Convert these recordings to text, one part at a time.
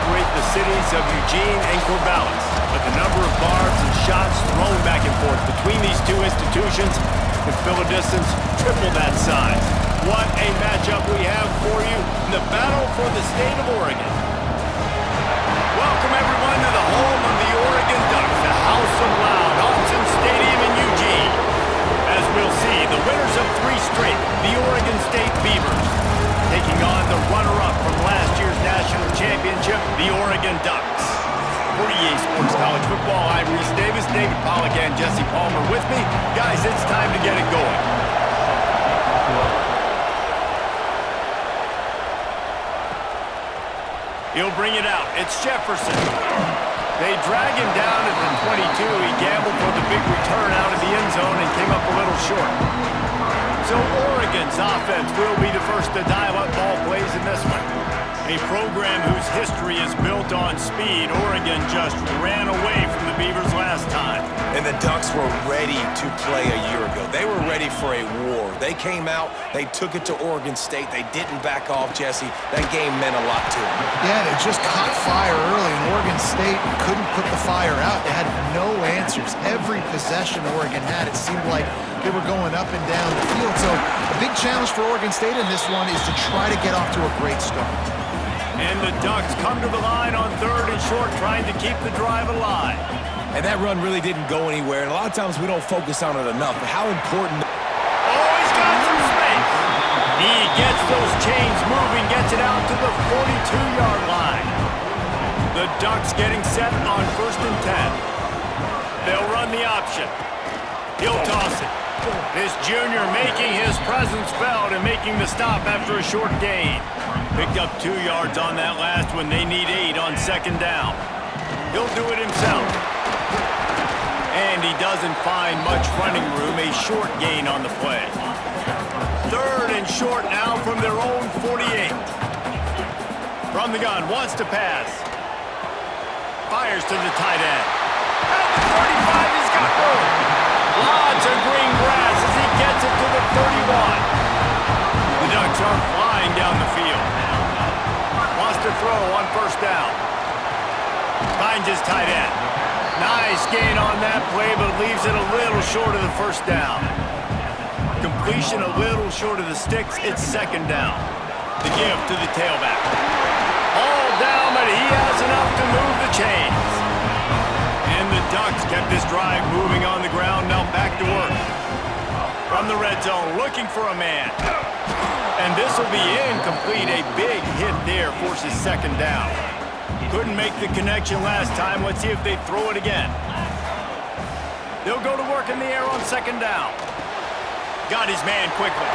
separate the cities of Eugene and Corvallis. But the number of barbs and shots thrown back and forth between these two institutions could fill a distance triple that size. What a matchup we have for you in the battle for the state of Oregon. Welcome everyone to the home of the Oregon Ducks, the House of Loud, Autzen Stadium in Eugene. As we'll see, the winners of 3 straight, the Oregon State Beavers, taking on the runner-up from last year's national championship, the Oregon Ducks. For EA Sports College Football, I'm Reese Davis, David Pollack, and Jesse Palmer with me. Guys, it's time to get it going. He'll bring it out. It's Jefferson. They drag him down at the 22. He gambled for the big return out of the end zone and came up a little short. So Oregon's offense will be the first to dial up ball plays in this one. A program whose history is built on speed. Oregon just ran away from the Beavers last time. And the Ducks were ready to play a year ago. They were ready for a war. They came out, they took it to Oregon State. They didn't back off, Jesse. That game meant a lot to them. Yeah, they just caught fire early, and Oregon State couldn't put the fire out. They had no answers. Every possession Oregon had, it seemed like they were going up and down the field. So a big challenge for Oregon State in this one is to try to get off to a great start. And the Ducks come to the line on 3rd and short, trying to keep the drive alive. And that run really didn't go anywhere. And a lot of times we don't focus on it enough. But how important... Oh, he's got some space. He gets those chains moving, gets it out to the 42-yard line. The Ducks getting set on 1st and 10. They'll run the option. He'll toss it. This junior making his presence felt and making the stop after a short gain. Picked up 2 yards on that last one. They need 8 on 2nd down. He'll do it himself. And he doesn't find much running room. A short gain on the play. 3rd and short now from their own 48. From the gun, wants to pass. Fires to the tight end. At the 35, he's got room. Lots of green grass as he gets it to the 31. The Ducks are flying down the field. Wants to throw on 1st down. Finds his tight end. Nice gain on that play, but leaves it a little short of the 1st down. Completion a little short of the sticks. It's 2nd down. The give to the tailback. All down, but he has enough to move the chains. And the Ducks kept this drive moving on the ground. Now back to work. From the red zone, looking for a man. And this will be incomplete. A big hit there forces 2nd down. Couldn't make the connection last time. Let's see if they throw it again. They'll go to work in the air on 2nd down. Got his man quickly.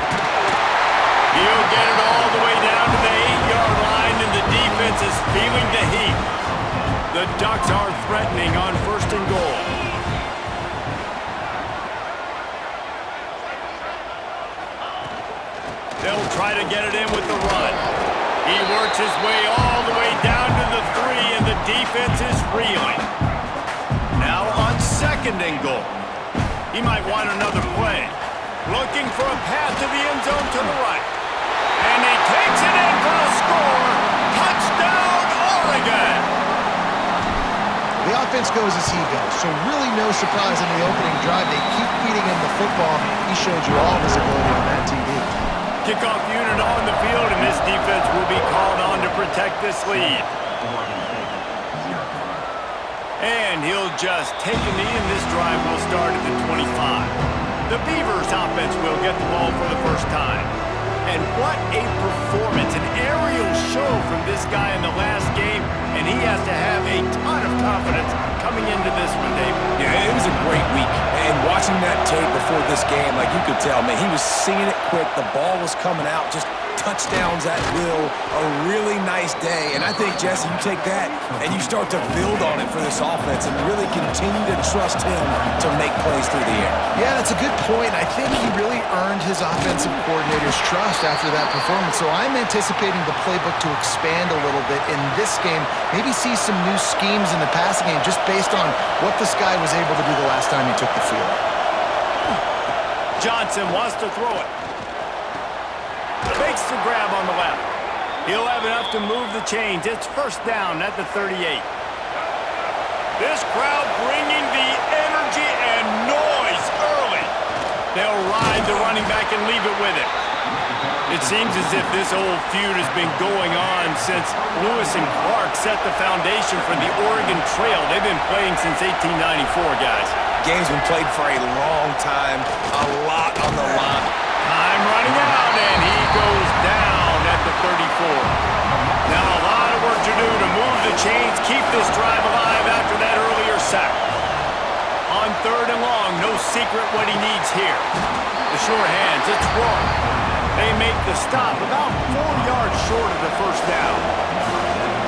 He'll get it all the way down to the 8-yard line, and the defense is feeling the heat. The Ducks are threatening on 1st and goal. They'll try to get it in with the run. He works his way all the way down to the 3, and the defense is reeling. Now on 2nd and goal. He might want another play. Looking for a path to the end zone to the right. And he takes it in for a score. Touchdown, Oregon! The offense goes as he goes, so really no surprise in the opening drive. They keep feeding him the football. He showed you all his ability on that TV. Kickoff unit on the field, and this defense will be called on to protect this lead. And he'll just take a knee, and this drive will start at the 25. The Beavers offense will get the ball for the first time. And what a performance, an aerial show from this guy in the last game, and he has to have a ton of confidence coming into this one, Dave. Yeah, it was a great week. And watching that tape before this game, like you could tell, man, he was seeing it quick. The ball was coming out, just touchdowns at will. A really nice day. And I think, Jesse, you take that and you start to build on it for this offense and really continue to trust him to make plays through the air. Yeah, that's a good point. I think he really earned his offensive coordinator's trust after that performance. So I'm anticipating the playbook to expand a little bit in this game. Maybe see some new schemes in the passing game just based on what this guy was able to do the last time he took the field. Johnson wants to throw it. Fakes the grab on the left. He'll have enough to move the chains. It's first down at the 38. This crowd bringing the energy and noise early. They'll ride the running back and leave it with him. It seems as if this old feud has been going on since Lewis and Clark set the foundation for the Oregon Trail. They've been playing since 1894, guys. Game's been played for a long time, a lot on the line. Time running out, and he goes down at the 34. Now a lot of work to do to move the chains, keep this drive alive after that earlier sack. On third and long, no secret what he needs here. The sure hands, it's wrong. They make the stop about 4 yards short of the first down.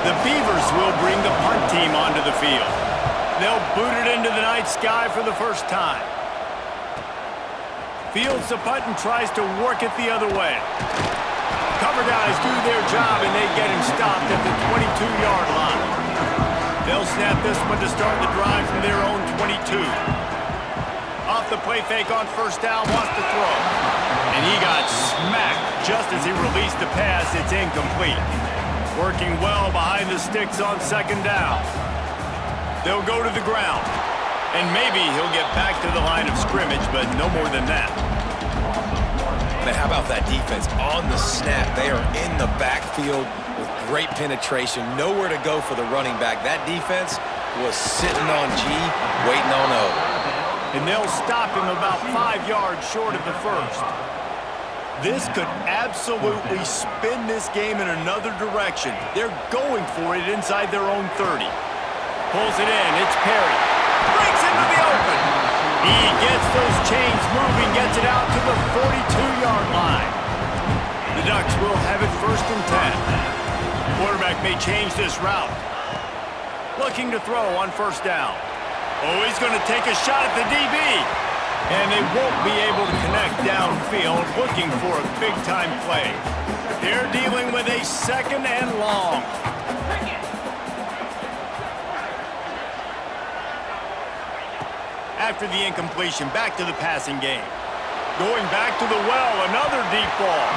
The Beavers will bring the punt team onto the field. They'll boot it into the night sky for the first time. Fields the punt and tries to work it the other way. Cover guys do their job and they get him stopped at the 22-yard line. They'll snap this one to start the drive from their own 22. Off the play fake on first down, wants to throw. And he got smacked just as he released the pass. It's incomplete. Working well behind the sticks on second down. They'll go to the ground. And maybe he'll get back to the line of scrimmage, but no more than that. Man, how about that defense on the snap? They are in the backfield with great penetration. Nowhere to go for the running back. That defense was sitting on G, waiting on O. And they'll stop him about 5 yards short of the first. This could absolutely spin this game in another direction. They're going for it inside their own 30. Pulls it in. It's Perry. Breaks into the open. He gets those chains moving, gets it out to the 42-yard line. The Ducks will have it first and 10. Quarterback may change this route. Looking to throw on first down. Oh, he's going to take a shot at the DB. And they won't be able to connect downfield, looking for a big-time play. They're dealing with a second and long. After the incompletion, back to the passing game. Going back to the well, another deep ball.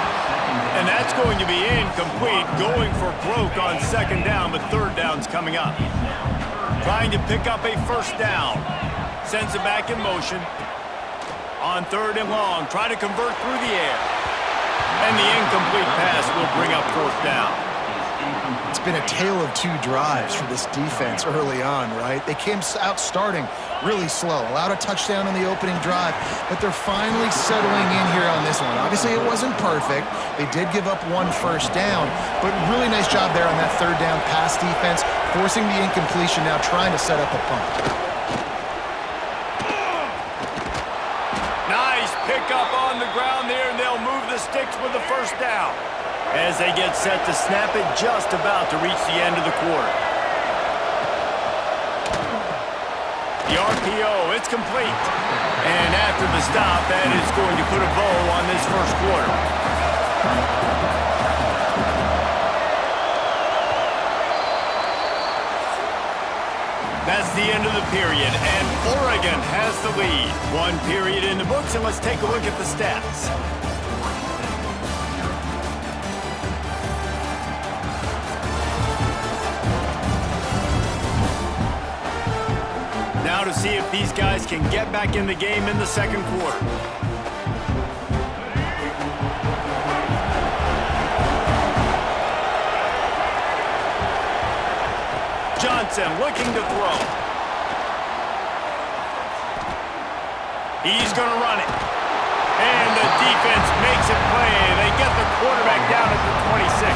And that's going to be incomplete, going for broke on second down, but third down's coming up. Trying to pick up a first down. Sends it back in motion. On third and long, try to convert through the air. And the incomplete pass will bring up fourth down. It's been a tale of two drives for this defense early on, right? They came out starting really slow, allowed a touchdown on the opening drive, but they're finally settling in here on this one. Obviously, it wasn't perfect. They did give up one first down, but really nice job there on that third down pass defense, forcing the incompletion, now trying to set up a punt. Nice pickup on the ground there, and they'll move the sticks with the first down. As they get set to snap it, just about to reach the end of the quarter. The RPO, it's complete. And after the stop, that is going to put a bow on this first quarter. That's the end of the period, and Oregon has the lead. One period in the books, and let's take a look at the stats. Now to see if these guys can get back in the game in the second quarter. Johnson looking to throw. He's going to run it. And the defense makes it play. They get the quarterback down at the 26.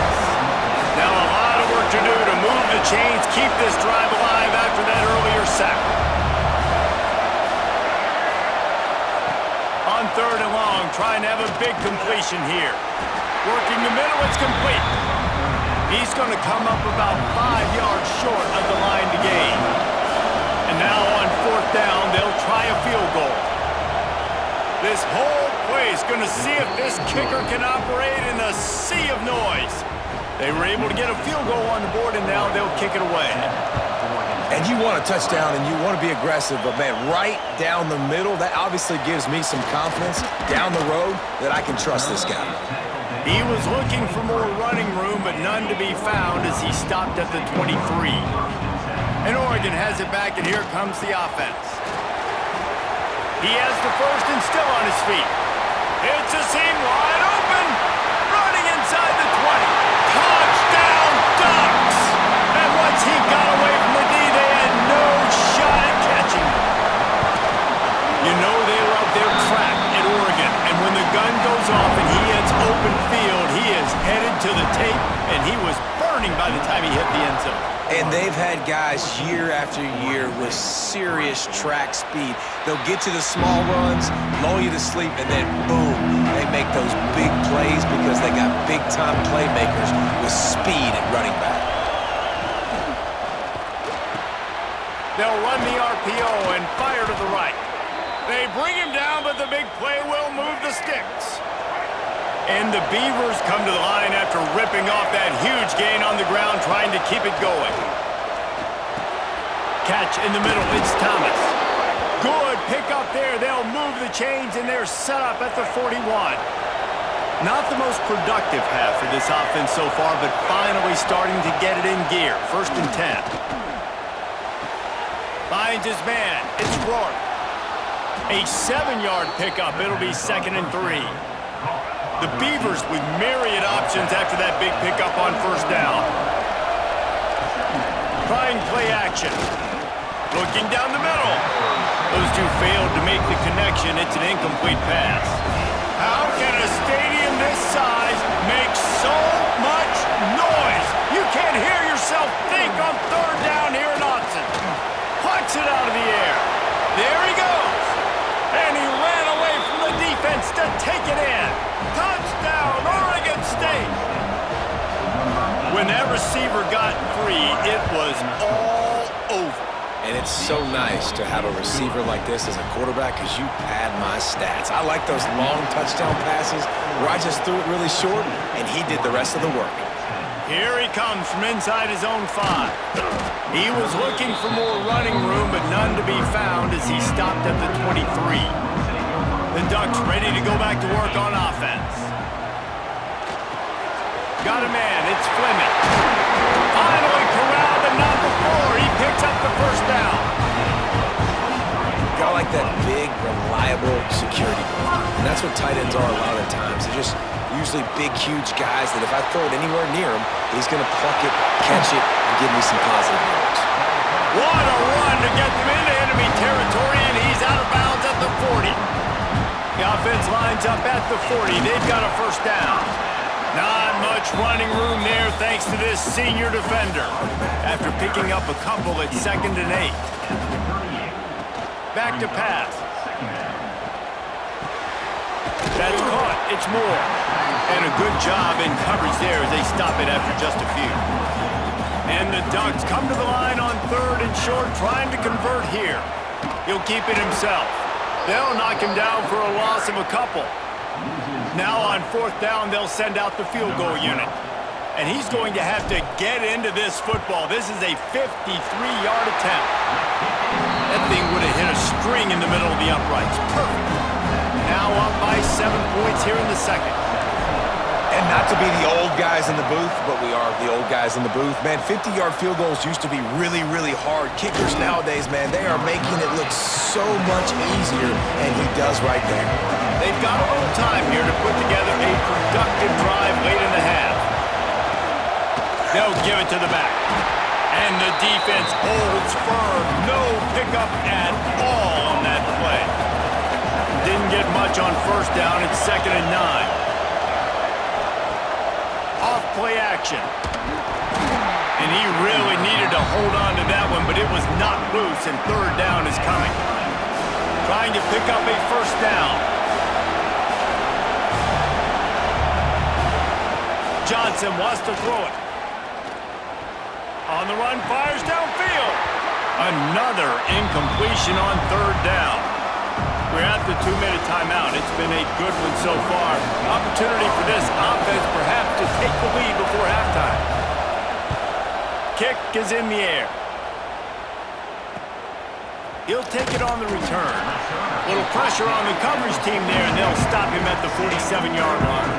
Now a lot of work to do to move the chains, keep this drive alive after that earlier sack. On third and long, trying to have a big completion here. Working the middle, it's complete. He's going to come up about 5 yards short of the line to gain. And now on fourth down, they'll try a field goal. This whole play is going to see if this kicker can operate in a sea of noise. They were able to get a field goal on the board, and now they'll kick it away. And you want a touchdown and you want to be aggressive, but man, right down the middle, that obviously gives me some confidence down the road that I can trust this guy. He was looking for more running room, but none to be found as he stopped at the 23. And Oregon has it back, and here comes the offense. He has the first and still on his feet. It's a seam wide open. Running inside the 20. Touchdown, Ducks! And once he got away from the D, they had no shot at catching him. You know they love their track at Oregon, and when the gun goes off and he hits open field, he is headed to the tape, and he was burning by the time he hit the end zone. And they've had guys year after year with serious track speed. They'll get you the small runs, lull you to sleep, and then boom, they make those big plays because they got big-time playmakers with speed at running back. They'll run the RPO and fire to the right. They bring him down, but the big play will move the sticks. And the Beavers come to the line after ripping off that huge gain on the ground, trying to keep it going. Catch in the middle, it's Thomas. Good pick up there. They'll move the chains, and they're set up at the 41. Not the most productive half for this offense so far, but finally starting to get it in gear. 1st and 10. Finds his man. It's Rourke. A 7-yard pickup. It'll be 2nd and 3. The Beavers with myriad options after that big pickup on 1st down. Trying play action. Looking down the middle. Those two failed to make the connection. It's an incomplete pass. How can a stadium this size make so much noise? You can't hear yourself think on 3rd down here in Austin. Plucks it out of the air. There he goes. And he ran away from the defense to take it in. Touchdown, Oregon State! When that receiver got free, it was all over. And it's so nice to have a receiver like this as a quarterback because you pad my stats. I like those long touchdown passes where I just threw it really short and he did the rest of the work. Here he comes from inside his own 5. He was looking for more running room, but none to be found as he stopped at the 23. The Ducks ready to go back to work on offense. Got a man, it's Fleming. Finally corralled, but not before. He picks up the 1st down. I like that big, reliable security blanket. And that's what tight ends are a lot of the times. They're just usually big, huge guys that if I throw it anywhere near him, he's going to pluck it, catch it, and give me some positive yards. What a run to get them into enemy territory, and he's out of bounds at the 40. The offense lines up at the 40. They've got a 1st down. Not much running room there thanks to this senior defender. After picking up a couple at 2nd and 8. Back to pass. That's caught. It's Moore. And a good job in coverage there as they stop it after just a few. And the Ducks come to the line on 3rd and short, trying to convert here. He'll keep it himself. They'll knock him down for a loss of a couple. Now on 4th down, they'll send out the field goal unit. And he's going to have to get into this football. This is a 53-yard attempt. That thing would have hit a string in the middle of the uprights. Perfect. Now up by 7 points here in the 2nd. And not to be the old guys in the booth, but we are the old guys in the booth. Man, 50-yard field goals used to be really, really hard. Kickers nowadays, man, they are making it look so much easier, and he does right there. They've got a little time here to put together a productive drive late in the half. They'll give it to the back. And the defense holds firm. No pickup at all on that play. Didn't get much on 1st down. It's 2nd and 9. Off play action. And he really needed to hold on to that one, but it was not loose, and 3rd down is coming. Trying to pick up a 1st down. Johnson wants to throw it. On the run, fires downfield. Another incompletion on 3rd down. We're at the 2-minute timeout. It's been a good one so far. Opportunity for this offense perhaps to take the lead before halftime. Kick is in the air. He'll take it on the return. Little pressure on the coverage team there, and they'll stop him at the 47-yard line.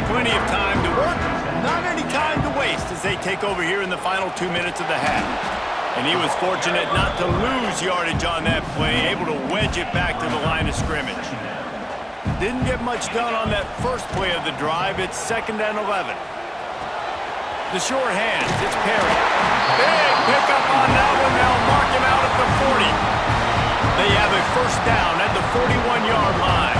Plenty of time to work, not any time to waste as they take over here in the final 2 minutes of the half. And he was fortunate not to lose yardage on that play, able to wedge it back to the line of scrimmage. Didn't get much done on that first play of the drive. It's 2nd and 11. The short hands, it's Perry. Big pickup on that one. They'll mark him out at the 40. They have a first down at the 41-yard line.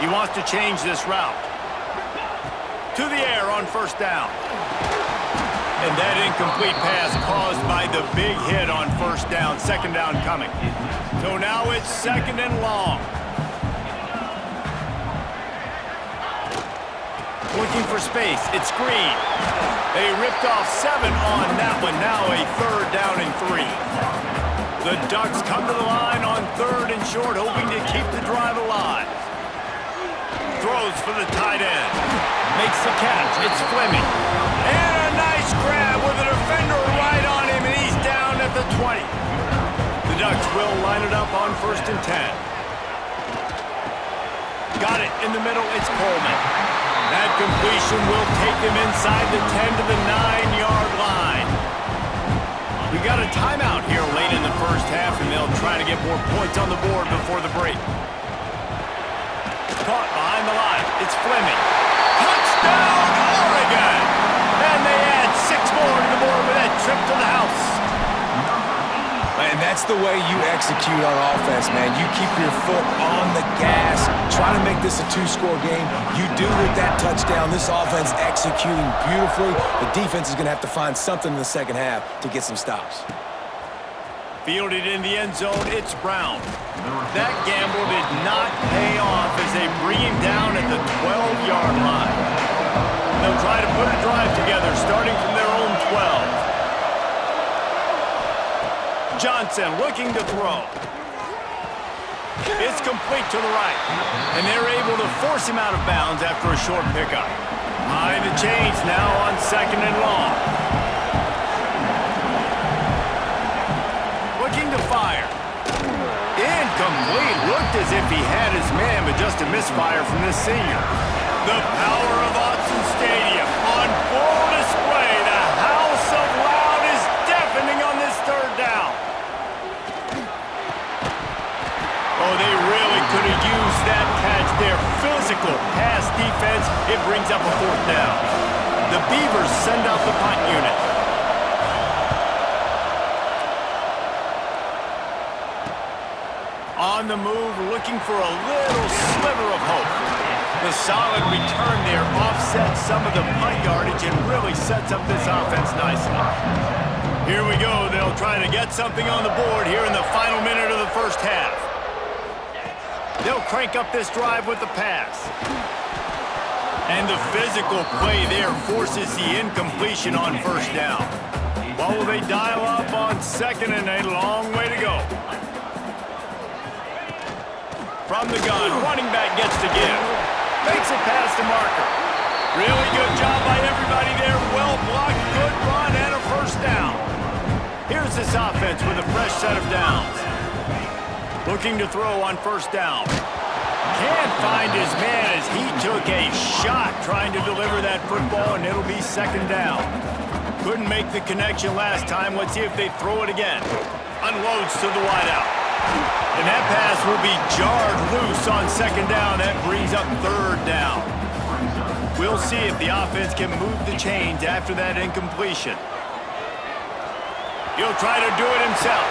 He wants to change this route. To the air on first down. And that incomplete pass caused by the big hit on first down. 2nd down coming. So now it's 2nd and long. Looking for space. It's Green. They ripped off 7 on that one. Now a 3rd down and 3. The Ducks come to the line on 3rd and short, hoping to keep the drive alive. Throws for the tight end. Makes the catch. It's Fleming. And a nice grab with a defender right on him, and he's down at the 20. The Ducks will line it up on 1st and 10. Got it in the middle. It's Coleman. That completion will take them inside the 10 to the 9-yard line. We got a timeout here late in the first half, and they'll try to get more points on the board before the break. Caught behind the line. It's Fleming. Touchdown, Oregon! And they add 6 more to the board with that trip to the house. And that's the way you execute on offense, man. You keep your foot on the gas, try to make this a 2-score game. You do with that touchdown. This offense executing beautifully. The defense is going to have to find something in the second half to get some stops. Fielded in the end zone, it's Brown. That gamble did not pay off as they bring him down at the 12-yard line. They'll try to put a drive together starting from their own 12. Johnson looking to throw. It's complete to the right. And they're able to force him out of bounds after a short pickup. High the chains now on 2nd and long. Looking to fire. Incomplete. Looked as if he had his man, but just a misfire from this senior. The power of Autzen Stadium on full display. The house of loud is deafening on this 3rd down. Oh, they really could have used that catch there. Physical pass defense. It brings up a 4th down. The Beavers send out the punt unit. On the move, looking for a little sliver of hope. The solid return there offsets some of the punt yardage and really sets up this offense nicely. Here we go. They'll try to get something on the board here in the final minute of the first half. They'll crank up this drive with the pass. And the physical play there forces the incompletion on first down. What will they dial up on 2nd and a long way to go? From the gun, running back gets the give. Makes it past the marker. Really good job by everybody there. Well blocked, good run, and a first down. Here's this offense with a fresh set of downs. Looking to throw on first down. Can't find his man as he took a shot trying to deliver that football, and it'll be 2nd down. Couldn't make the connection last time. Let's see if they throw it again. Unloads to the wideout. And that pass will be jarred loose on 2nd down. That brings up 3rd down. We'll see if the offense can move the chains after that incompletion. He'll try to do it himself.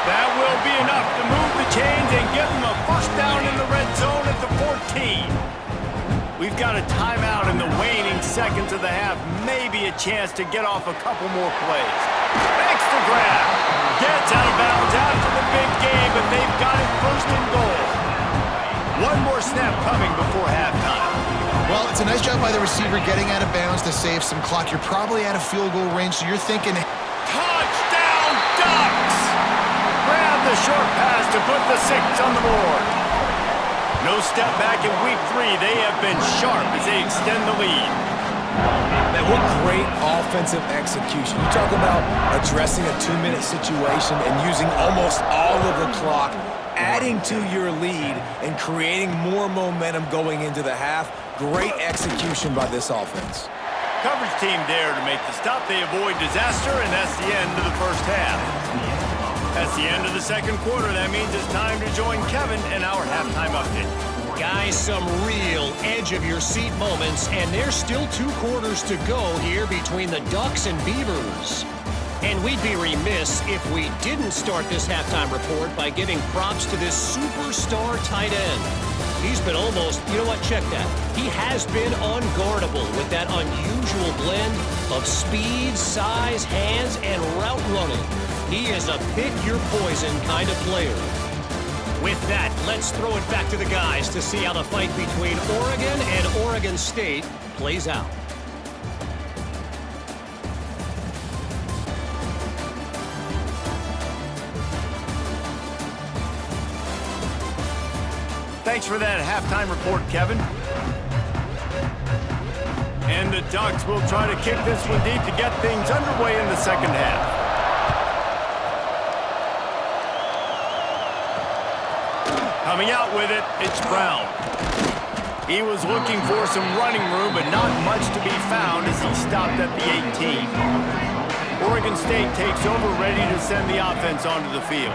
That will be enough to move the chains and give them a first down in the red zone at the 14. We've got a timeout in the waning seconds of the half. Maybe a chance to get off a couple more plays. Makes the grab. Gets out of bounds after the big game, but they've got it 1st and goal. One more snap coming before halftime. Well, it's a nice job by the receiver getting out of bounds to save some clock. You're probably out of field goal range, so you're thinking... Touchdown, Ducks! Grab the short pass to put the 6 on the board. No step back in week 3. They have been sharp as they extend the lead. Man, what great offensive execution. You talk about addressing a 2-minute situation and using almost all of the clock adding to your lead and creating more momentum going into the half. Great execution by this offense. Coverage team there to make the stop. They avoid disaster, and that's the end of the first half. That's the end of the second quarter. That means it's time to join Kevin in our halftime update. Guys, some real edge-of-your-seat moments, and there's still 2 quarters to go here between the Ducks and Beavers. And we'd be remiss if we didn't start this halftime report by giving props to this superstar tight end. He's been almost, you know what, check that. He has been unguardable with that unusual blend of speed, size, hands, and route running. He is a pick-your-poison kind of player. With that, let's throw it back to the guys to see how the fight between Oregon and Oregon State plays out. Thanks for that halftime report, Kevin. And the Ducks will try to kick this one deep to get things underway in the second half. Coming out with it, it's Brown. He was looking for some running room, but not much to be found as he stopped at the 18. Oregon State takes over, ready to send the offense onto the field.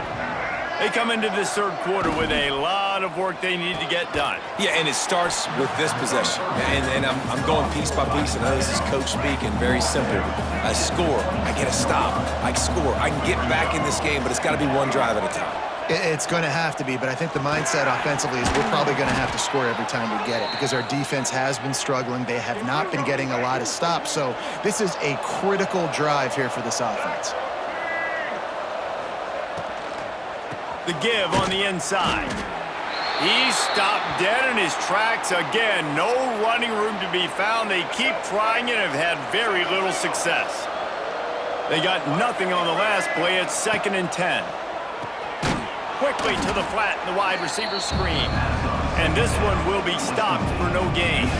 They come into this third quarter with a lot of work they need to get done. Yeah, and it starts with this possession. And I'm going piece by piece. I know this is coach speaking, very simple. I score, I get a stop, I score. I can get back in this game, but it's got to be one drive at a time. It's going to have to be, but I think the mindset offensively is we're probably going to have to score every time we get it because our defense has been struggling. They have not been getting a lot of stops, so this is a critical drive here for this offense. The give on the inside. He stopped dead in his tracks again. No running room to be found. They keep trying and have had very little success. They got nothing on the last play. It's 2nd and 10. Quickly to the flat in the wide receiver screen. And this one will be stopped for no gain.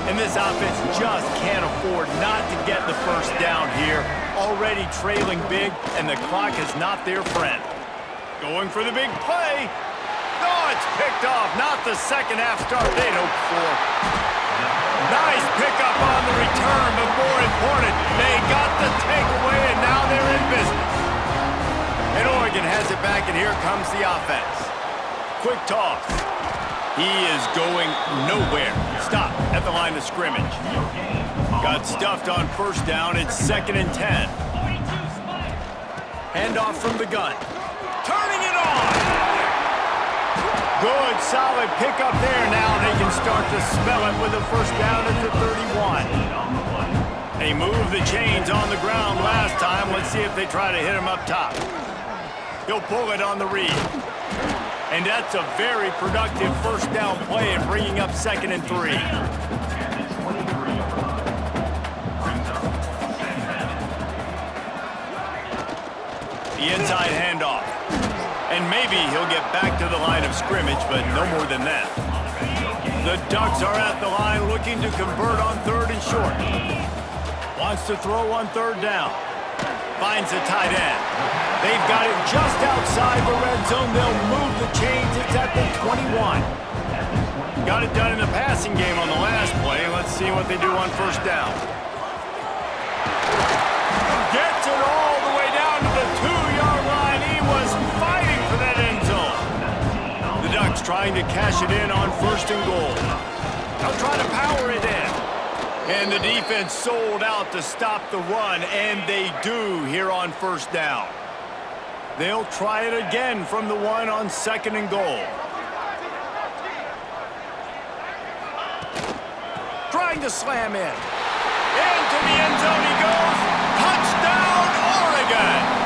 And this offense just can't afford not to get the first down here. Already trailing big, and the clock is not their friend. Going for the big play. No, it's picked off. Not the second half start they'd hoped for. Nice pickup on the return, but more important, they got the takeaway, and now they're in business. And Oregon has it back, and here comes the offense. Quick toss. He is going nowhere. Stop at the line of scrimmage. Got stuffed on first down. It's 2nd and 10. Handoff from the gun. Turning it on. Good, solid pickup there. Now they can start to smell it with a first down at the 31. They moved the chains on the ground last time. Let's see if they try to hit him up top. He'll pull it on the read. And that's a very productive first down play and bringing up 2nd and 3. The inside handoff. And maybe he'll get back to the line of scrimmage, but no more than that. The Ducks are at the line looking to convert on 3rd and short. Wants to throw on 3rd down. Finds the tight end. They've got it just outside the red zone. They'll move the chains. It's at the 21. Got it done in the passing game on the last play. Let's see what they do on first down. Gets it all the way down to the 2-yard line. He was fighting for that end zone. The Ducks trying to cash it in on 1st and goal. They'll try to power it in. And the defense sold out to stop the run, and they do here on first down. They'll try it again from the 1 on 2nd and goal. Trying to slam in. Into the end zone he goes. Touchdown, Oregon!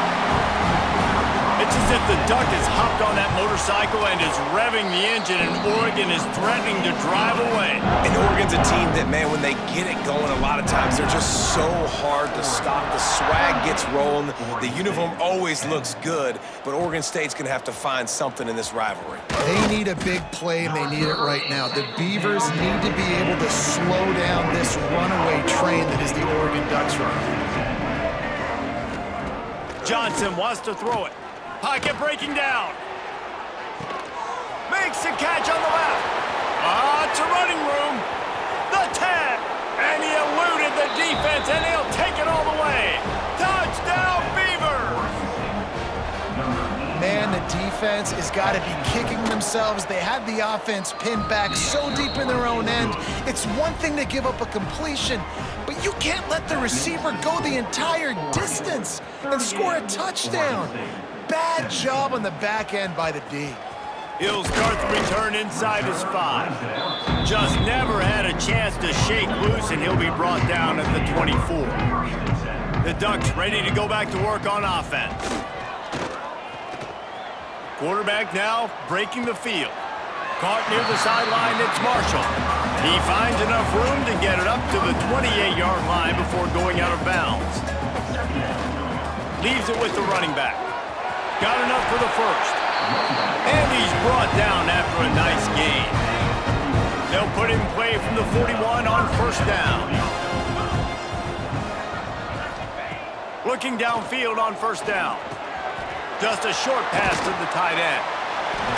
It's as if the Duck has hopped on that motorcycle and is revving the engine, and Oregon is threatening to drive away. And Oregon's a team that, man, when they get it going, a lot of times they're just so hard to stop. The swag gets rolling. The uniform always looks good, but Oregon State's going to have to find something in this rivalry. They need a big play, and they need it right now. The Beavers need to be able to slow down this runaway train that is the Oregon Ducks run. Johnson wants to throw it. Pocket breaking down. Makes the catch on the left. It's a running room. The 10. And he eluded the defense, and he'll take it all the way. Touchdown, Beavers! Man, the defense has got to be kicking themselves. They had the offense pinned back so deep in their own end. It's one thing to give up a completion, but you can't let the receiver go the entire distance and score a touchdown. Bad job on the back end by the D. He'll start the return inside his 5. Just never had a chance to shake loose, and he'll be brought down at the 24. The Ducks ready to go back to work on offense. Quarterback now breaking the field. Caught near the sideline, it's Marshall. He finds enough room to get it up to the 28-yard line before going out of bounds. Leaves it with the running back. Got enough for the first. And he's brought down after a nice gain. They'll put him in play from the 41 on first down. Looking downfield on first down. Just a short pass to the tight end.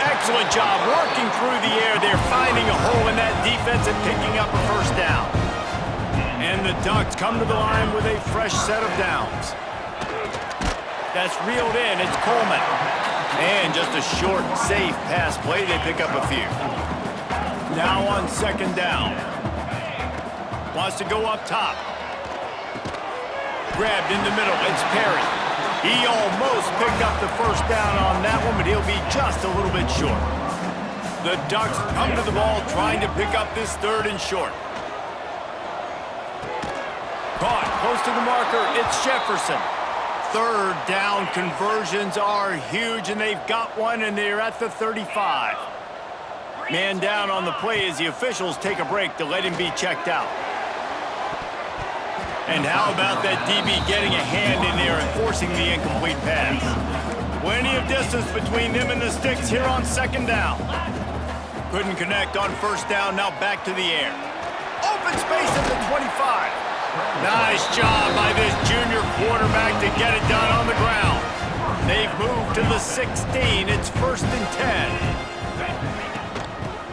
Excellent job working through the air. They're finding a hole in that defense and picking up a first down. And the Ducks come to the line with a fresh set of downs. That's reeled in. It's Coleman. And just a short, safe pass play. They pick up a few. Now on second down. Wants to go up top. Grabbed in the middle. It's Perry. He almost picked up the first down on that one, but he'll be just a little bit short. The Ducks come to the ball trying to pick up this third and short. Caught close to the marker. It's Jefferson. Third down conversions are huge, and they've got one, and they're at the 35. Man down on the play as the officials take a break to let him be checked out. And how about that DB getting a hand in there and forcing the incomplete pass? Plenty of distance between them and the sticks here on second down. Couldn't connect on first down, now back to the air. Open space at the 25. Nice job by this junior quarterback to get it done on the ground. They've moved to the 16. It's first and 10.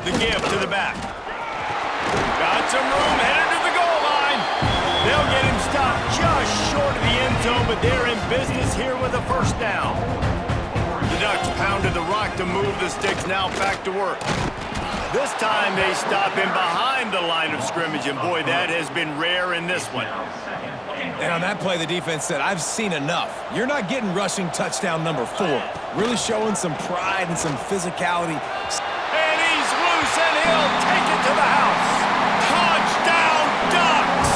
The give to the back. Got some room, headed to the goal line. They'll get him stopped just short of the end zone, but they're in business here with a first down. The Ducks pounded the rock to move the sticks, now back to work. This time they stop him behind the line of scrimmage, and boy, that has been rare in this one. And on that play, the defense said, I've seen enough. You're not getting rushing touchdown number 4. Really showing some pride and some physicality. And he's loose, and he'll take it to the house. Touchdown, Ducks!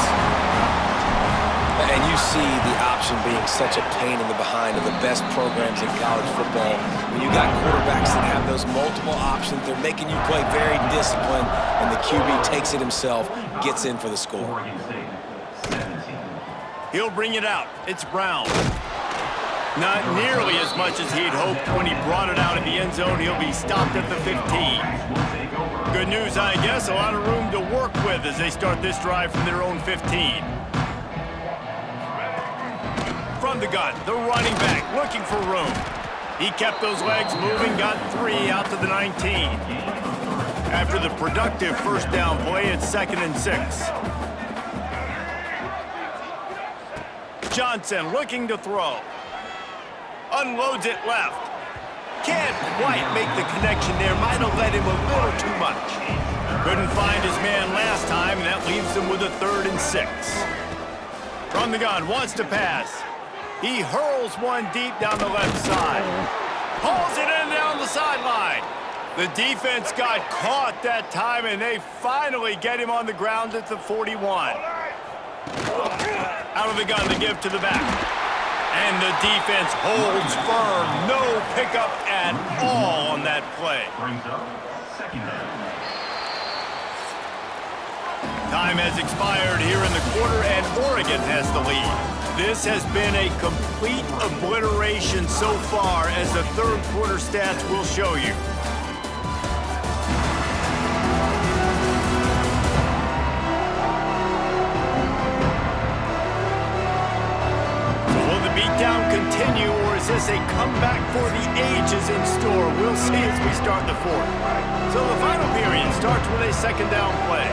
And you see the option being such a pain in the behind of the best programs in college football. When you got quarterbacks that have those multiple options, they're making you play very disciplined, and the QB takes it himself, gets in for the score. He'll bring it out. It's Brown. Not nearly as much as he'd hoped when he brought it out of the end zone. He'll be stopped at the 15. Good news, I guess. A lot of room to work with as they start this drive from their own 15. From the gun, the running back looking for room. He kept those legs moving, got 3 out to the 19. After the productive first down play, it's second and 6. Johnson looking to throw. Unloads it left. Can't quite make the connection there. Might have led him a little too much. Couldn't find his man last time, and that leaves him with a third and 6. From the gun, wants to pass. He hurls one deep down the left side. Hauls it in down the sideline. The defense got caught that time, and they finally get him on the ground at the 41. Out of the gun to give to the back. And the defense holds firm. No pickup at all on that play. Time has expired here in the quarter, and Oregon has the lead. This has been a complete obliteration so far, as the third quarter stats will show you. So will the beatdown continue, or is this a comeback for the ages in store. We'll see as we start the fourth. So the final period starts with a second down play.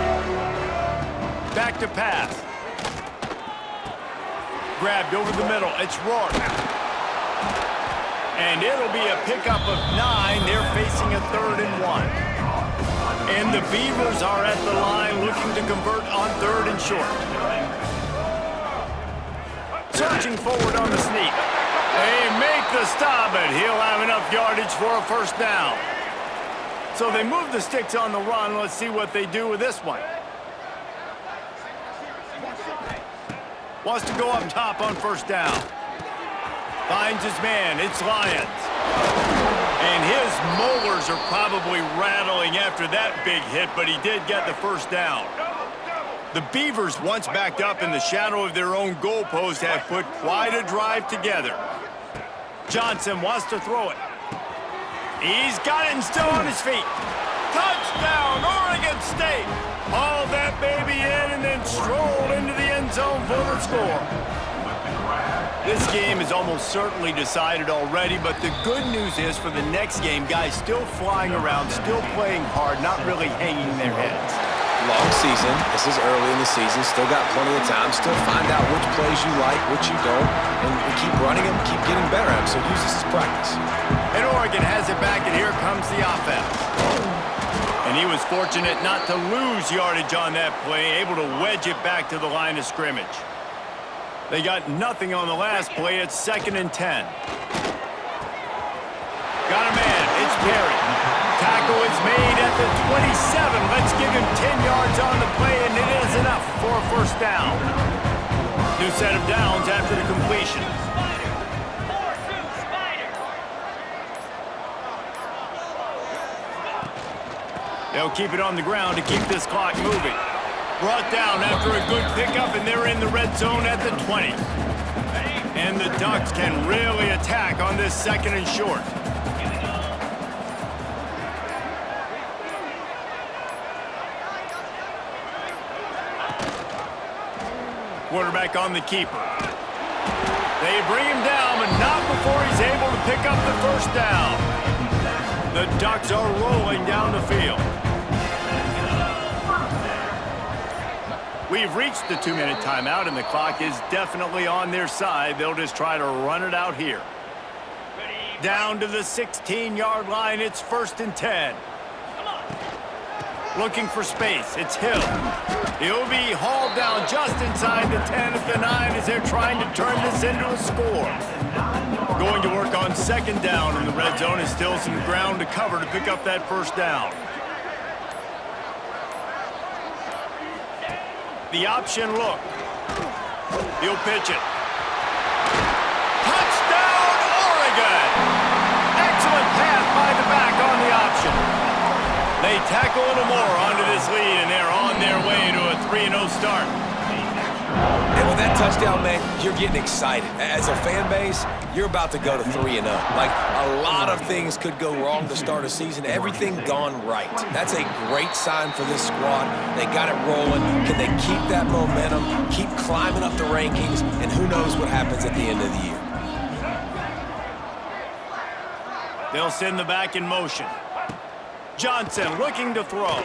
Back to pass. Grabbed over the middle. It's Rourke. And it'll be a pickup of 9. They're facing a 3rd and 1. And the Beavers are at the line looking to convert on 3rd and short. Surging forward on the sneak. They make the stop, but he'll have enough yardage for a first down. So they move the sticks on the run. Let's see what they do with this one. Wants to go up top on first down. Finds his man. It's Lyons. And his molars are probably rattling after that big hit, but he did get the first down. The Beavers, once backed up in the shadow of their own goalpost, have put quite a drive together. Johnson wants to throw it. He's got it and still on his feet. Touchdown, Oregon State! Hauled that baby in and then strolled into the end zone for the score. This game is almost certainly decided already, but the good news is for the next game, guys still flying around, still playing hard, not really hanging their heads. Long season. This is early in the season. Still got plenty of time. Still find out which plays you like, which you don't, and keep running them, keep getting better at them. So use this as practice. And Oregon has it back, and here comes the offense. And he was fortunate not to lose yardage on that play, able to wedge it back to the line of scrimmage. They got nothing on the last play. It's 2nd and 10. Got a man. It's Perry. Tackle is made at the 27. Let's give him 10 yards on the play, and it is enough for a first down. New set of downs after the completion. They'll keep it on the ground to keep this clock moving. Brought down after a good pickup, and they're in the red zone at the 20. And the Ducks can really attack on this 2nd and short. Quarterback on the keeper. They bring him down, but not before he's able to pick up the first down. The Ducks are rolling down the field. We've reached the 2-minute timeout, and the clock is definitely on their side. They'll just try to run it out here. Down to the 16-yard line. It's 1st and 10. Looking for space. It's Hill. He'll be hauled down just inside the 10 at the 9 as they're trying to turn this into a score. Going to work on 2nd down in the red zone is still some ground to cover to pick up that first down. The option look. He'll pitch it. Touchdown, Oregon! Excellent pass by the back on the option. They tack a little more onto this lead, and they're on their way to a 3-0 start. And with that touchdown, man, you're getting excited. As a fan base, you're about to go to 3-0. Like, a lot of things could go wrong to start a season. Everything gone right. That's a great sign for this squad. They got it rolling. Can they keep that momentum, keep climbing up the rankings, and who knows what happens at the end of the year. They'll send the back in motion. Johnson looking to throw.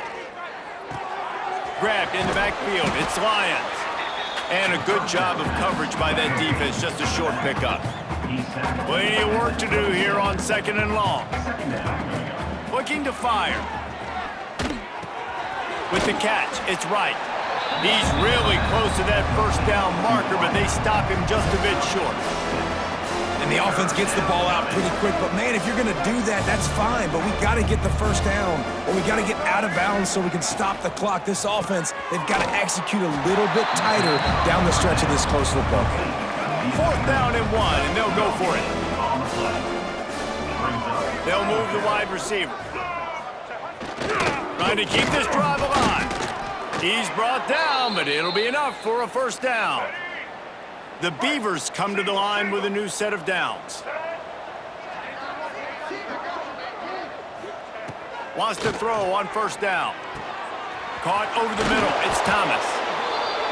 Grabbed in the backfield. It's Lyons. And a good job of coverage by that defense. Just a short pickup. Plenty of work to do here on 2nd and long. Looking to fire. With the catch, it's Wright. He's really close to that first down marker, but they stop him just a bit short. And the offense gets the ball out pretty quick. But, man, if you're going to do that, that's fine. But we got to get the first down, or we got to get out of bounds so we can stop the clock. This offense, they've got to execute a little bit tighter down the stretch of this close football game. 4th down and 1, and they'll go for it. They'll move the wide receiver. Trying to keep this drive alive. He's brought down, but it'll be enough for a first down. The Beavers come to the line with a new set of downs. Wants to throw on first down. Caught over the middle. It's Thomas.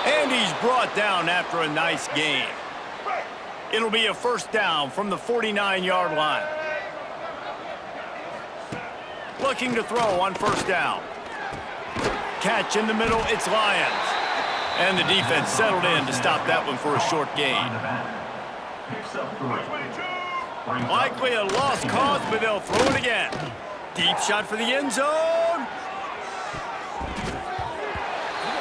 And he's brought down after a nice gain. It'll be a first down from the 49-yard line. Looking to throw on first down. Catch in the middle, it's Lions. And the defense settled in to stop that one for a short gain. Likely a lost cause, but they'll throw it again. Deep shot for the end zone.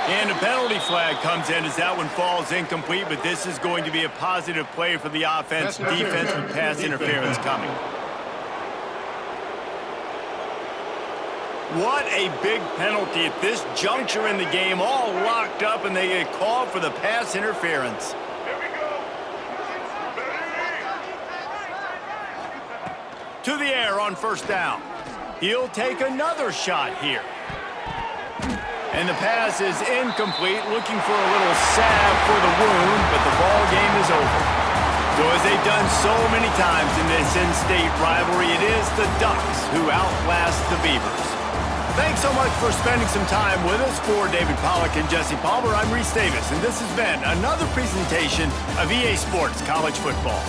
And a penalty flag comes in as that one falls incomplete, but this is going to be a positive play for the offense. Defense with pass interference coming. What a big penalty at this juncture in the game, all locked up, and they get called for the pass interference. To the air on first down. He'll take another shot here. And the pass is incomplete, looking for a little salve for the wound, but the ball game is over. So as they've done so many times in this in-state rivalry, it is the Ducks who outlast the Beavers. Thanks so much for spending some time with us. For David Pollack and Jesse Palmer, I'm Reese Davis, and this has been another presentation of EA Sports College Football.